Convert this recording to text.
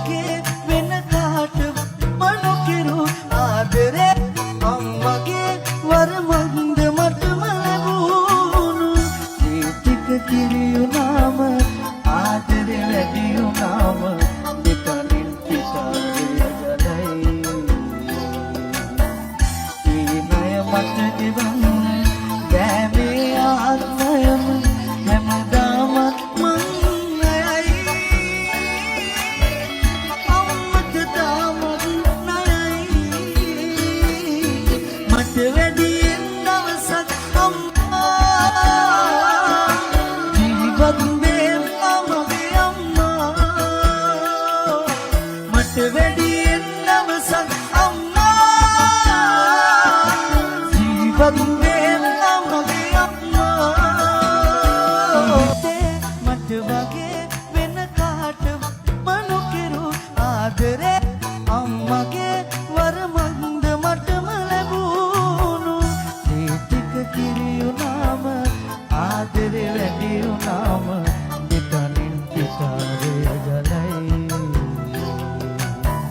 වගේ වෙන කාටවත් නොකිරු ආදරේ අම්මගේ වරමන්ද මටම ලැබුණු මේ ටික කිරියුනාම ආදරේ වැඩි වුණාම දෙකනින් පිටාවේ ගලයි ඒ ණය මට ගෙවන්න බෑ මේ ආත්මයම හැමදාම මං ණයයි අම්මට තාමත් ණයයි මට වැඩියෙන් දවසක් අම්මා ජීවත් වේ අම්මගේ අම්මා මට වැඩියෙන් දවසක් අම්මා ජීවත් වේ අම්මගේ අම්මා මට වගේ වෙන කාටවත් නොකිරු ආදරේ අම්මගේ